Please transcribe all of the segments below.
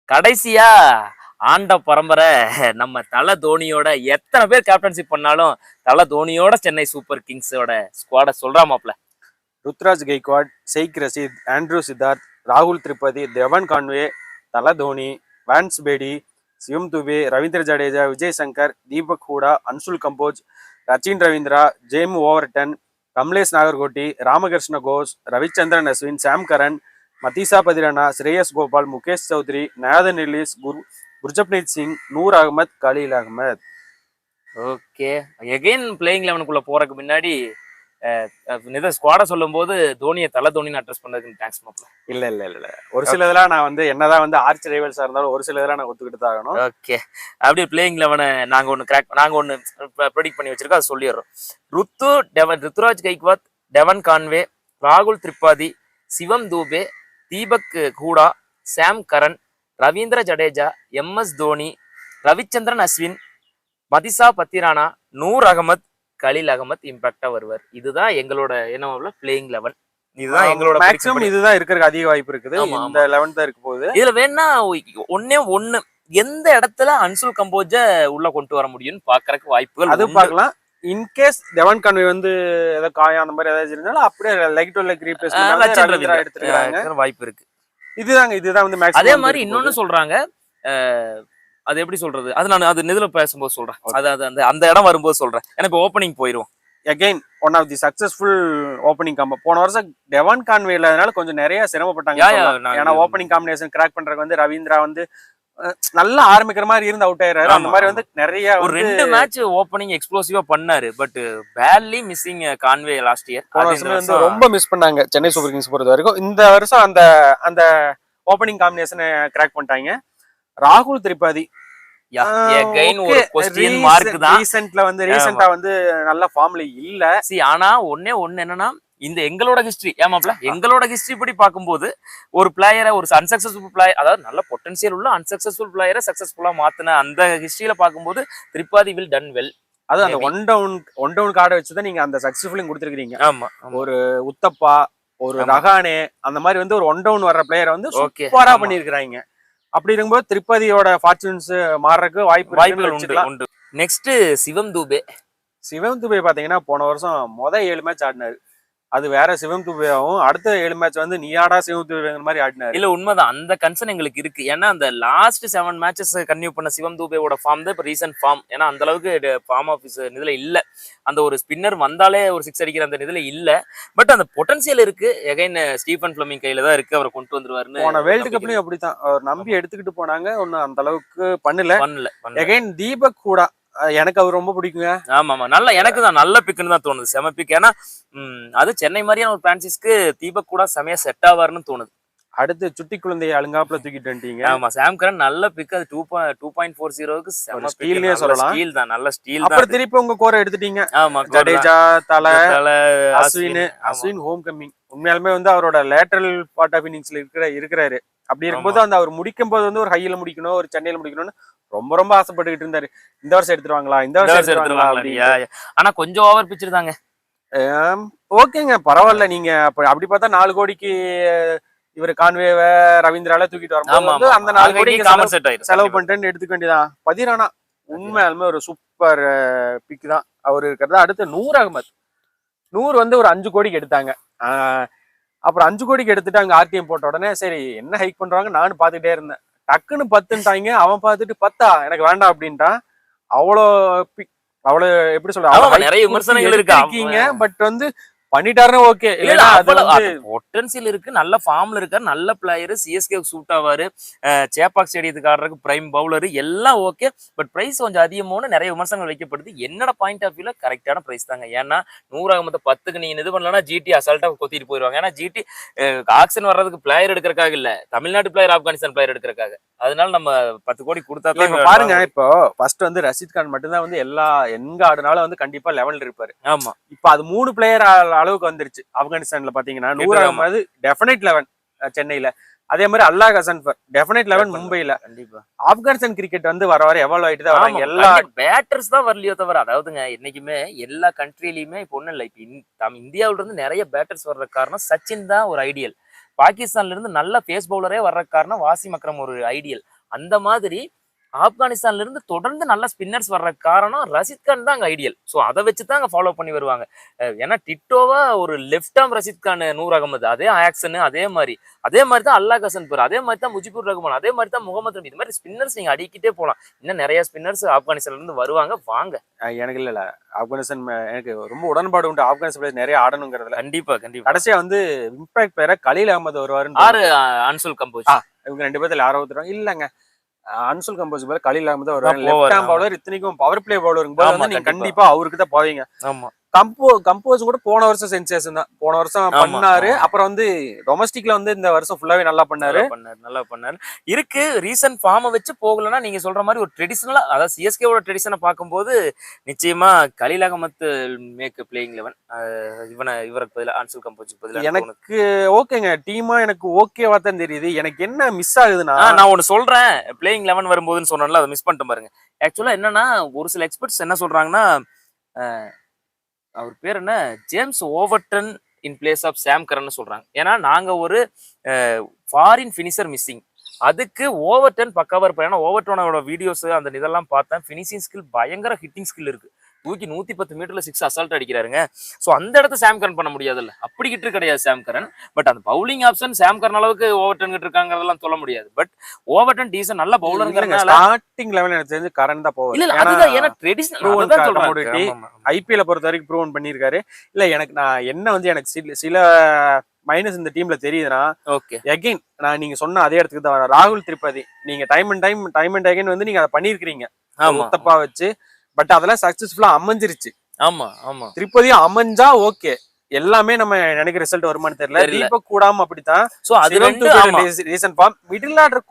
கடைசியா ஆண்ட பரம்பரை நம்ம தல தோனியோட எத்தனை பேர் கேப்டன்ஷிப் பண்ணாலும் தல தோனியோட சென்னை சூப்பர் கிங்ஸோட ஸ்குவாட சொல்றாமாப்ல. ருத்ராஜ் கெய்க்வாட், ஷெய்க் ரஷீத், ஆண்ட்ரூ சித்தார்த், ராகுல் Tripathi, Devon Conway, Thala Dhoni, Vansh Bedi, Shivam Dube, Ravindra Jadeja, Vijay Shankar, Deepak Hooda, Anshul Kamboj, Rachin Ravindra, Jamie Overton, Kamlesh Nagarkoti, Ramakrishna Ghosh, Ravichandran Ashwin, Sam Curran, Matheesha Pathirana, Shreyas Gopal, Mukesh Choudhary, Nathan Ellis, Gurjapneet Singh, Noor Ahmad, Khaleel Ahmed. Okay, again playing லெவனுக்குள்ள போறதுக்கு முன்னாடி ஸ்குவாட சொல்லும் போது தோனியை தல தோனின்னு அட்ரஸ் பண்ணதுக்கு தேங்க்ஸ் மாப்ள. இல்ல ஒரு சில இதெல்லாம் நான் வந்து என்னதான் வந்து ஆர்ச் ரைவல்ஸா இருந்தாலும் ஒரு சில இதெல்லாம் நான் ஒத்துக்கிட்டு தான் ஆகணும். ஓகே, அப்படியே பிளேயிங் லெவனை நாங்க ஒன்னு ப்ரெடிக்ட் பண்ணி வச்சிருக்கோம், அதை சொல்லிடுறோம். ருத்துராஜ் கைக்வாத், டெவன் கான்வே, ராகுல் திரிபாதி, சிவம் தூபே, தீபக் ஹூடா, சாம் கரன், ரவீந்திர ஜடேஜா, MS தோனி, ரவிச்சந்திரன் அஸ்வின், மதிசா பத்திரானா, நூர் அகமத், கலீல் அகமத் இம்பாக்டா வருவார். இதுதான் எங்களோட என்ன பிளேயிங் லெவன். இதுதான் எங்களோட மேக்ஸிமம் இதுதான் இருக்கிறதுக்கு அதிக வாய்ப்பு இருக்குது. இந்த 11 தான் இருக்க போகுது. இதுல வேணா ஒண்ணு எந்த இடத்துல அன்சுல் கம்போஜ உள்ள கொண்டு வர முடியும்னு பாக்குறதுக்கு வாய்ப்புகள் அது பார்க்கலாம். இன்கேஸ் டெவன் கான்வே வந்து ஏதோ காயம் அந்த மாதிரி ஏதாவது இருந்தாலும் அப்படியே லைக் டு லைக் ரீப்ளேஸ்மென்ட் எடுத்துக்கிறாங்க, வாய்ப்பு இருக்கு. இதுதான் வந்து மேக்ஸிமம். அதே மாதிரி இன்னொன்னு சொல்றாங்க, அது எப்படி சொல்றது, அது நான் அது நிதில பேசும்போது சொல்றேன், அது அந்த இடம் வரும்போது சொல்றேன். ஏன்னா இப்போ ஓப்பனிங் போயிடும். Again one of the successful opening combo. போன வருஷம் டெவன் கான்வே இல்லாதனால கொஞ்சம் நிறைய சிரமப்பட்டாங்க. ஏன்னா ஓப்பனிங் காம்பினேஷன் கிராக் பண்றதுக்கு வந்து ரவீந்திரா வந்து நல்லா ஆரம்பிக்கிற மாதிரி இருந்து அவுட் ஆயிடுறாரு. அந்த மாதிரி வந்து நிறைய ஒரு 2 மேட்ச் ஓப்பனிங் எக்ஸ்ப்ளோசிவா பண்ணாரு. But badly missing Conway last year. போன வருஷம் வந்து ரொம்ப மிஸ் பண்ணாங்க சென்னை சூப்பர் கிங்ஸ் பொறுத்த வரைக்கும். இந்த வருஷம் அந்த ஓப்பனிங் காம்பினேஷனை கிராக் பண்ணிட்டாங்க. ராகுல் திரிபாதி ரீசெண்டா வந்து நல்ல ஃபார்ம்ல இல்ல. ஆனா ஒண்ணு என்னன்னா, இந்த எங்களோட ஹிஸ்டரி எங்களோட ஹிஸ்டரி படி பார்க்கும்போது ஒரு பிளேயரை, ஒரு அன்சக்சஸ்ஃபுல் பிளேயர், அதாவது நல்ல பொட்டன்சியல் உள்ள அன்சக்சஸ்ஃபுல் பிளேயரை சக்சஸ்ஃபுல்லா மாத்தின அந்த ஹிஸ்டரியில பார்க்கும்போது திரிபாதி வில் டன் வெல். அது அந்த ஒன் டவுன் கார்டை வச்சுதான் நீங்க அந்த சக்சஸ்ஃபுல்லையும் கொடுத்துருக்கீங்க. ஆமா, ஒரு உத்தப்பா, ஒரு ரஹானே, அந்த மாதிரி வந்து ஒரு ஒன் டவுன் வர்ற பிளேயரை வந்து சூப்பரா பண்ணிருக்காங்க. அப்படி இருக்கும்போது திரிபாதியோட ஃபார்ச்சூன்ஸ் மாறறதுக்கு வாய்ப்புகள் உண்டு. நெக்ஸ்ட் சிவம் தூபே பாத்தீங்கன்னா போன வருஷம் 7 மேட்ச் ஆடினாரு. அது வேற சிவம் தூபேவும், அடுத்த 7 மேட்ச் வந்து நீயாடா சிவம் தூபேங்கிற மாதிரி ஆடினாரு. இல்ல உண்மைதான், அந்த கன்சர்ன் எங்களுக்கு இருக்கு. ஏன்னா அந்த லாஸ்ட் 7 மேட்சஸ் கன்டினியூ பண்ண சிவம் தூபேவோட ஃபார்ம் தான் இப்போ ரீசன்ட் ஃபார்ம். ஏன்னா அந்த அளவுக்கு ஃபார்ம் ஆஃபீஸ் இதுல இல்ல. அந்த ஒரு ஸ்பின்னர் வந்தாலே ஒரு 6 அடிக்கிற அந்த இதுல இல்ல. பட் அந்த பொட்டன்சியல் இருக்கு. எகைன் ஸ்டீஃபன் ஃபிளமிங் கையில தான் இருக்கு, அவரை கொண்டு வந்துருவாருன்னு. போன வேர்ல்டு கப்லயும் அப்படித்தான் அவர் நம்பி எடுத்துக்கிட்டு போனாங்க. ஒன்னும் அந்த அளவுக்கு பண்ணல. எகைன் தீபக் ஹூடா, எனக்கு அவர் ரொம்ப பிடிக்குங்க. ஆமா, நல்ல எனக்கு தான் நல்ல பிக்குன்னு தான் தோணுது, செம பிக். ஏன்னா அது சென்னை மாதிரியான ஒரு பிரான்சிஸ்க்கு தீபக் கூட செமையா செட் ஆவார்னு தோணுது. அடுத்து சுட்டி குழந்தையை அழுங்காப்புல தூக்கிட்டு வந்துட்டீங்க. ஆமா, சாம் கரன் நல்ல பிக். அது 2.40க்கு செம ஸ்டீல்னே சொல்லலாம். ஸ்டீல் தான், நல்ல ஸ்டீல் தான். அப்புறம் திருப்பி உங்க கோரை எடுத்துட்டீங்க. ஆமா, ஜடேஜா, தல, அஸ்வின் ஹோம் கம்மிங். உண்மையாலுமே வந்து அவரோட லேட்டரல் பார்ட் ஆஃப் இன்னிங்ஸ்ல இருக்கிறாரு. அப்படி இருக்கும்போது அந்த அவர் முடிக்கும் போது வந்து ஒரு ஹையில முடிக்கணும், ஒரு சென்னையில முடிக்கணும்னு ரொம்ப ஆசைப்பட்டுக்கிட்டு இருந்தாரு. இந்த வருஷம் எடுத்துருவாங்களா, இந்த வருஷம் எடுத்துருவாங்களா. ஆனா கொஞ்சம் ஓவர் பிச் தாங்க. ஓகேங்க, பரவாயில்ல. நீங்க அப்படி பார்த்தா 4 கோடிக்கு இவர் கான்வேவ ரவீந்திரால தூக்கிட்டு வரும்போது அந்த 4 கோடிக்கு செலவு பண்ணிட்டேன்னு எடுத்துக்க வேண்டியதான். பதிரானா உண்மையாலுமே ஒரு சூப்பர் பிக் தான் அவர் இருக்கிறதா. அடுத்து நூர் அகமத். நூர் வந்து ஒரு 5 கோடிக்கு எடுத்தாங்க. அப்புறம் 5 கோடிக்கு எடுத்துட்டு அங்க RTM போட்ட உடனே சரி என்ன ஹைக் பண்றாங்க நானும் பாத்துட்டே இருந்தேன். டக்குன்னு 10ன்ட்டாங்க. அவன் பார்த்துட்டு 10 எனக்கு வேண்டாம் அப்படின்ட்டான். அவ்வளவு எப்படி சொல்ற, நிறைய விமர்சனங்கள் இருக்கீங்க. பட் வந்து பண்ணிட்டாருன்னு ஓகே. பொட்டன்சியல் இருக்கு, நல்ல ஃபார்ம்ல இருக்காரு, நல்ல பிளேயர், சிஎஸ்கே சூட் ஆவாரு, சேப்பாக் ஸ்டேடியத்துக்கு ஆடுறதுக்கு பிரைம் பவுலர், எல்லாம் ஓகே. பட் பிரைஸ் கொஞ்சம் அதிகமான நிறைய விமர்சனங்கள் வைக்கப்படுது. என்னோட பாயிண்ட் ஆஃப் வியூல கரெக்டான பிரைஸ் தாங்க. ஏன்னா 100 அகமத்தை 10க்கு நீங்க இது பண்ணலன்னா GT அசால்ட்டா கொத்திட்டு போயிருவாங்க. ஏன்னா GT ஆக்ஷன் வர்றதுக்கு பிளேயர் எடுக்கிறக்காக இல்ல, தமிழ்நாட்டு பிளேயர் ஆப்கானிஸ்தான் பிளேயர் எடுக்கிறக்காக. அதனால நம்ம 10 கோடி கொடுத்தா பாருங்க. இப்போ ஃபர்ஸ்ட் வந்து ரஷீத் கான் மட்டும்தான் வந்து எங்க ஆடுனாலும் வந்து கண்டிப்பா லெவல்ல இருப்பாரு. ஆமா, இப்ப அது 3 பிளேயர் அளவுக்கு வந்துருச்சு. ஆப்கானிஸ்தான்ல பாத்தீங்கன்னா 100 அகமது டெஃபினைட் 11 சென்னையில, அதே மாதிரி அல்லாஹ் ஹசன்ஃபர் டெஃபினைட் 11 மும்பைல. கண்டிப்பா ஆப்கானிஸ்தான் கிரிக்கெட் வந்து வர எவ்வளவு ஆயிட்டு தான் வராங்க. எல்லா பேட்டர்ஸ் தான் வரலையோ தவிர, அதாவதுங்க என்னைக்குமே எல்லா கண்ட்ரிலயுமே இப்போ ஒண்ணும் இல்லை. இப்ப இந்தியாவில இருந்து நிறைய பேட்டர்ஸ் வர்ற காரணம் சச்சின் தான் ஒரு ஐடியல். பாகிஸ்தான்ல இருந்து நல்ல பேஸ் பவுலரே வர்ற காரணம் வாசிம் அக்ரம் ஒரு ஐடியல். அந்த மாதிரி ஆப்கானிஸ்தான்ல இருந்து தொடர்ந்து நல்ல ஸ்பின்னர்ஸ் வர்ற காரணம் ரஷித் கான் தான் அங்க ஐடியல். ஸோ அதை வச்சு தான் அங்க ஃபாலோ பண்ணி வருவாங்க. ஏன்னா டிட்டோவா ஒரு லெஃப்ட் ஆர்ம் ரஷித் கான், நூர் அகமது, அதே ஆக்சன், அதே மாதிரி தான் அல்லாஹ் ஹசன் பர், அதே மாதிரி தான் முஜிபுர் ரஹ்மான், அதே மாதிரி தான் முகமது ரமி. இது மாதிரி ஸ்பின்னர்ஸ் நீங்க அடிக்கிட்டே போகலாம். இன்னும் நிறைய ஸ்பின்னர்ஸ் ஆப்கானிஸ்தான்ல இருந்து வருவாங்க. வாங்க. எனக்கு இல்ல ஆப்கானிஸ்தான் எனக்கு ரொம்ப உடன்பாடு உண்டு. ஆப்கானிஸ்தான் நிறைய ஆடணுங்கிறதுல. கண்டிப்பா கண்டிப்பா. கடைசியா வந்து இம்பாக்ட் பேர கலீல் அகமது வருவாருன்னு. ஆறு அன்சுல் கம்போஸ். இவங்க 2 பேர்த்துல யாரோ ஒருத்தர் இல்லங்க. அன்சுல் கம்போஸ் பேர் கலீல் அகமது வருவாரு. லெஃப்ட் ஹேண்ட் பவுலர், இத்தனைக்கும் பவர் பிளே பவுலருங்க போது வந்து நீங்க கண்டிப்பா அவருக்கு தான் போவீங்க. ஆமா. கம்போஸ் கூட போன வருஷம் சென்சேஷன் தான். போன வருஷம் பண்ணாரு. அப்புறம் வந்து டொமஸ்டிக்ல வந்து இந்த வருஷம் ஃபுல்லாவே நல்லா பண்ணாரு. இருக்கு. ரீசன்ட் ஃபார்மை வச்சு போகலன்னா நீங்க சொல்ற மாதிரி ஒரு ட்ரெடிஷனலா, அதாவது சிஎஸ்கேவோட ட்ரெடிஷனை பார்க்கும்போது நிச்சயமா கலீல் அகமது மேக் பிளேயிங் 11 இவருக்கு பதிலா அன்சுல் கம்போஸுக்கு பதிலா எனக்கு ஓகேங்க. டீமா எனக்கு ஓகேவா தான் தெரியுது. எனக்கு என்ன மிஸ் ஆகுதுன்னா, நான் ஒன்னு சொல்றேன். பிளேயிங் 11 வரும்போதுன்னு சொன்னால அதை மிஸ் பண்ணிட்டு பாருங்க. ஆக்சுவலா என்னன்னா, ஒரு சில எக்ஸ்பர்ட்ஸ் என்ன சொல்றாங்கன்னா, அவர் பேர் என்ன, James Overton in place of Sam Curran சொல்றாங்க. ஏன்னா நாங்க ஒரு ஃபாரின் ஃபினிஷர் மிஸ்ஸிங், அதுக்கு ஓவர்டன் பக்காவா இருப்பார். ஏன்னா ஓவர்டனோட வீடியோஸ் அந்த இதெல்லாம் பார்த்தேன். ஃபினிஷிங் ஸ்கில் பயங்கர, ஹிட்டிங் ஸ்கில் இருக்கு. தூக்கி 110 மீட்டர்ல 6 அசால்ட் அடிக்கிறாருங்க. ஸோ அந்த இடத்த சாம் கரன் பண்ண முடியாதுல்ல. அப்படி கிட்ட கிடையாது சாம் கரன். பட் அந்த பவுலிங் ஆப்ஷன் சாம் கரன் அளவுக்கு ஓவர்டன் கிட்ட இருக்காங்கிறதெல்லாம் சொல்ல முடியாது. பட் ஓவர்டன் டீசன் நல்ல பவுலருங்கிறனால ஸ்டார்டிங் லெவல் எனக்கு தெரிஞ்சு கரன் தான் போவார். இல்ல அதுதான் ஏன்னா ட்ரெடிஷனல் தான் சொல்றேன். ஐபிஎல் பொறுத்த வரைக்கும் ப்ரூவ் பண்ணியிருக்காரு. இல்ல எனக்கு நான் என்ன வந்து எனக்கு சில மைனஸ் இந்த டீம்ல தெரியுதுன்னா, ஓகே அகைன் நான் நீங்க சொன்ன அதே இடத்துக்கு தான் ராகுல் திரிபாதி. நீங்க டைம் அண்ட் அகைன் வந்து நீங்க அதை பண்ணிருக்கீங்க முத்தப்பா வச்சு. பட் அதெல்லாம் சக்சஸ்ஃபுல்லா அமைஞ்சிருச்சு. ஆமா ஆமா. திரிபதி அமைஞ்சா ஓகே, எல்லாமே நம்ம நினைக்கிற ரிசல்ட் வருமானு தெரியல. தீபக் கூடாம அப்படித்தான். சோ அது ரீசன்ட் ஃபார்ம். மிடில் ஆர்டர்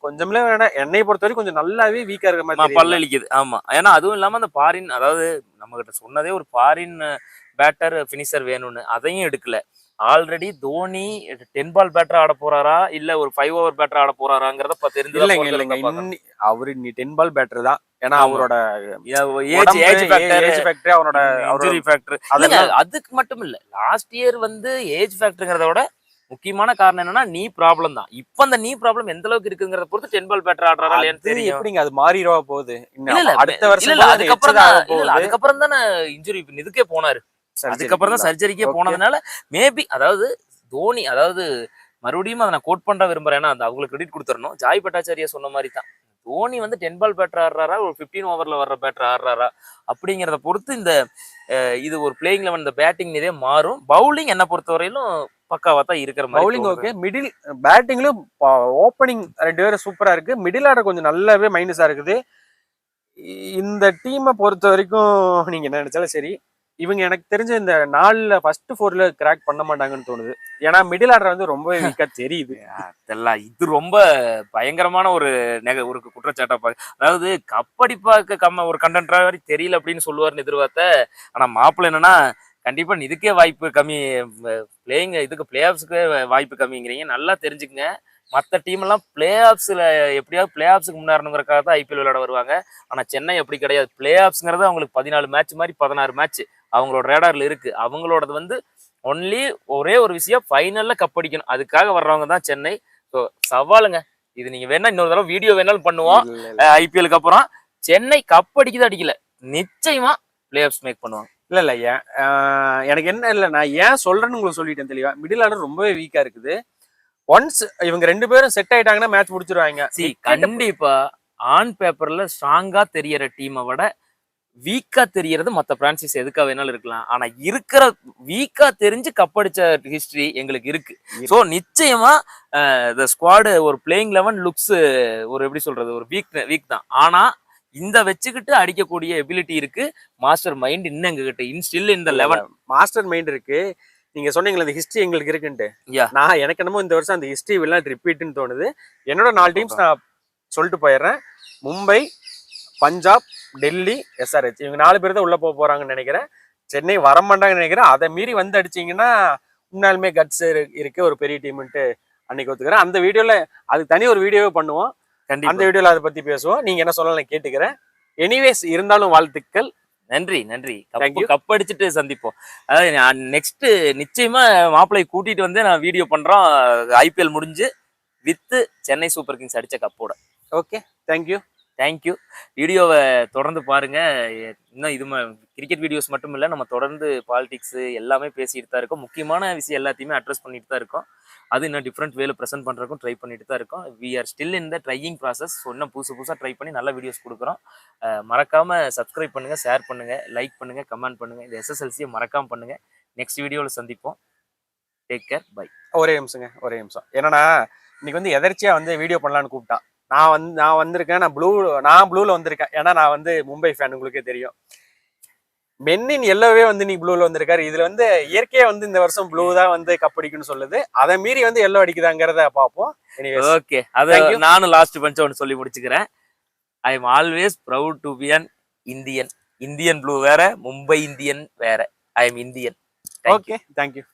கொஞ்சம்ல வேணாம், என்னை பொறுத்த வரைக்கும் கொஞ்சம் நல்லாவே வீக்கா இருக்க மாதிரி பல்லளிக்குது. ஆமா. ஏன்னா அதுவும் இல்லாம அந்த ஃபாரின், அதாவது நம்ம கிட்ட சொன்னதே ஒரு ஃபாரின் பேட்டர் ஃபினிஷர் வேணும்னு, அதையும் எடுக்கல. ஆல்ரெடி தோனி 10 பால் பேட்டர் ஆட போறாரா இல்ல ஒரு 5 ஓவர் பேட்டர் ஆட போறாங்கிறத தெரிஞ்சு இல்லைங்க. அவரு நீ 10 பால் பேட்டர் தான். ஏன்னா அவரோட ஏஜ் ஃபேக்டர், அவரோட இன்ஜுரி ஃபேக்டர், அதுக்கு மட்டும் இல்ல. லாஸ்ட் இயர் வந்து ஏஜ் ஃபேக்டர்ங்கிறத விட முக்கியமான காரணம் என்னன்னா நீ ப்ராப்ளம் தான். இப்ப அந்த நீ ப்ராப்ளம் எந்த அளவுக்கு இருக்குங்கிறத பொறுத்து 10 பால் பேட்டர் ஆடுறாரா இல்லையான்னு தெரியும். எப்படிங்க அது மாறிடுவா போகுது அடுத்த வருஷம். அதுக்கப்புறம் தானே இன்ஜுரி இதுக்கே போனாரு. அதுக்கப்புறம் தான் சர்ஜரிக்கே போனதுனால மேபி, அதாவது தோனி, அதாவது மறுபடியும் அதை நான் கோட் பண்ண விரும்புறேன். ஏன்னா அவங்களுக்கு கிரெடிட் கொடுத்துடணும். ஜாய் பட்டாச்சாரியா சொன்ன மாதிரி தான், தோனி வந்து 10 பால் பேட்டர் ஆடுறாரா ஒரு 15 ஓவர்ல வர்ற பேட்டர் ஆடுறாரா அப்படிங்கிறத பொறுத்து இந்த இது ஒரு பிளேயிங் 11 இந்த பேட்டிங் இதே மாறும். பவுலிங் என்ன பொறுத்தவரையிலும் பக்காவா தான் இருக்கிற மாதிரி. பவுலிங் ஓகே, மிடில் பேட்டிங்லயும் ஓப்பனிங் 2 பேரும் சூப்பரா இருக்கு. மிடில் ஆர்டர் கொஞ்சம் நல்லாவே மைனஸா இருக்குது. இந்த டீமை பொறுத்த வரைக்கும் நீங்க என்ன நினைச்சாலும் சரி, இவங்க எனக்கு தெரிஞ்ச இந்த 4 ஃபர்ஸ்ட் 4ல கிராக் பண்ண மாட்டாங்கன்னு தோணுது. ஏன்னா மிடில் ஆர்டர் வந்து ரொம்ப வீக்கா தெரியுது. இது ரொம்ப பயங்கரமான ஒரு குற்றச்சாட்டா பாரு. அதாவது கப்படிப்பாக்க ஒரு கண்டென்ட்ரா தெரியல அப்படின்னு சொல்லுவாருன்னு எதிர்பார்த்த. ஆனா மாப்பிள்ள என்னன்னா, கண்டிப்பா இதுக்கே வாய்ப்பு கம்மி, பிளே ஆஃப்ஸுக்கு வாய்ப்பு கம்மிங்கிறீங்க. நல்லா தெரிஞ்சுக்கங்க, மற்ற டீம் எல்லாம் பிளே ஆஃப்ஸ்ல எப்படியாவது பிளே ஆஃப்ஸுக்கு முன்னேறணுங்கிறக்காக தான் ஐபிஎல் விளையாட வருவாங்க. ஆனா சென்னை அப்படி கிடையாது. பிளே ஆஃப்ஸ்ங்கிறது அவங்களுக்கு 14 மேட்ச் மாதிரி 16 மேட்ச் அவங்களோட ரேடார்ல இருக்கு. அவங்களோடது வந்து ஒன்லி ஒரே ஒரு விஷயம், ஃபைனல்ல கப் அடிக்கணும். அதுக்காக வர்றவங்க தான் சென்னை. ஸோ சவாலுங்க இது. நீங்க வேணா இன்னொரு தடவை வீடியோ வேணாலும் பண்ணுவோம். ஐபிஎலுக்கு அப்புறம் சென்னை கப் அடிக்கல, நிச்சயமா பிளே ஆஃப்ஸ் மேக் பண்ணுவாங்க. இல்ல எனக்கு என்ன இல்லை, நான் ஏன் சொல்றேன்னு உங்களுக்கு சொல்லிட்டேன் தெளிவா. மிடில் ஆர்டர் ரொம்பவே வீக்கா இருக்குது. ஒன்ஸ் இவங்க 2 பேரும் செட் ஆயிட்டாங்கன்னா மேட்ச் முடிச்சிருவாங்க. கண்டிப்பா ஆன் பேப்பர்ல ஸ்ட்ராங்கா தெரியற டீமை விட வீக்கா தெரியறது மத்த பிரான்சைஸ் எதுக்கா வேணாலும் இருக்கலாம். ஆனா இருக்கிற வீக்கா தெரிஞ்சு கப்படிச்ச ஹிஸ்டரி எங்களுக்கு இருக்கு. சோ நிச்சயமா இந்த ஸ்குவாடு ஒரு பிளேயிங் 11 லுக்ஸ் ஒரு எப்படி சொல்றது, ஒரு வீக் தான். ஆனா இந்த வச்சுக்கிட்டு அடிக்கக்கூடிய எபிலிட்டி இருக்கு. மாஸ்டர் மைண்ட் இன்னும் எங்ககிட்ட ஸ்டில் இந்த 11 மாஸ்டர் மைண்ட் இருக்கு. நீங்க சொன்னீங்களா இந்த ஹிஸ்டரி எங்களுக்கு இருக்குன்ட்டு. நான் எனக்கு என்னமோ இந்த வருஷம் அந்த ஹிஸ்டரி எல்லாம் ரிப்பீட்னு தோணுது. என்னோட 4 டீம்ஸ் நான் சொல்லிட்டு போயிடுறேன். மும்பை, பஞ்சாப், டெல்லி, எஸ்ஆர்ஹெச். இவங்க 4 பேர் தான் உள்ள போறாங்கன்னு நினைக்கிறேன். சென்னை வரமாட்டாங்கன்னு நினைக்கிறேன். அதை மீறி வந்து அடிச்சீங்கன்னா உண்மையாலுமே கட்ஸ் இருக்கு ஒரு பெரிய டீம்ன்ட்டு அன்னைக்கு ஒத்துக்கிறேன். அந்த வீடியோல அது தனி ஒரு வீடியோவே பண்ணுவோம். அந்த வீடியோல அதை பத்தி பேசுவோம். நீங்க என்ன சொல்லலாம் நான் கேட்டுக்கிறேன். எனிவேஸ் இருந்தாலும் வாழ்த்துக்கள். நன்றி. கப் அடிச்சுட்டு சந்திப்போம். அதாவது நெக்ஸ்ட் நிச்சயமா மாப்பிள்ளை கூட்டிட்டு வந்து நான் வீடியோ பண்றோம். ஐபிஎல் முடிஞ்சு வித் சென்னை சூப்பர் கிங்ஸ் அடிச்ச கப்போட. Okay, thank you. தேங்க்யூ. வீடியோவை தொடர்ந்து பாருங்க. இன்னும் இது கிரிக்கெட் வீடியோஸ் மட்டும் இல்லை, நம்ம தொடர்ந்து பாலிடிக்ஸ் எல்லாமே பேசிட்டு தான் இருக்கோம். முக்கியமான விஷயம் எல்லாத்தையுமே அட்ரஸ் பண்ணிட்டு தான் இருக்கோம். அது இன்னும் டிஃப்ரெண்ட் வேல ப்ரெசென்ட் பண்ணுறதுக்கும் ட்ரை பண்ணிட்டு தான் இருக்கோம். We are still in the trying process. So இன்னும் புதுசாக ட்ரை பண்ணி நல்ல வீடியோஸ் கொடுக்குறோம். மறக்காம சப்ஸ்கிரைப் பண்ணுங்க, ஷேர் பண்ணுங்க, லைக் பண்ணுங்க, கமெண்ட் பண்ணுங்க. இந்த எஸ்எஸ்எல்சியை மறக்காம பண்ணுங்க. நெக்ஸ்ட் வீடியோவில் சந்திப்போம். Take care, bye. ஒரே நிமிஷம். என்னன்னா இன்னைக்கு வந்து எதர்ச்சியா வந்து வீடியோ பண்ணலான்னு கூப்பிட்டான். நான் வந்திருக்கேன். நான் ப்ளூல வந்திருக்கேன். ஏன்னா நான் வந்து மும்பை ஃபேன், உங்களுக்கே தெரியும். மென்னின் எல்லோவே வந்து நீ ப்ளூல வந்திருக்காரு. இதுல வந்து இயற்கையா வந்து இந்த வருஷம் ப்ளூ தான் வந்து கப் அடிக்குன்னு சொல்லுது. அதை மீறி வந்து எல்லோ அடிக்குதாங்கிறத பார்ப்போம். ஓகே, அது நானும் லாஸ்ட் பஞ்ச் ஒன்று சொல்லி முடிச்சுக்கிறேன். I am always proud to be an Indian. Indian blue வேற, மும்பை இந்தியன் வேற. I am Indian. Okay, thank you.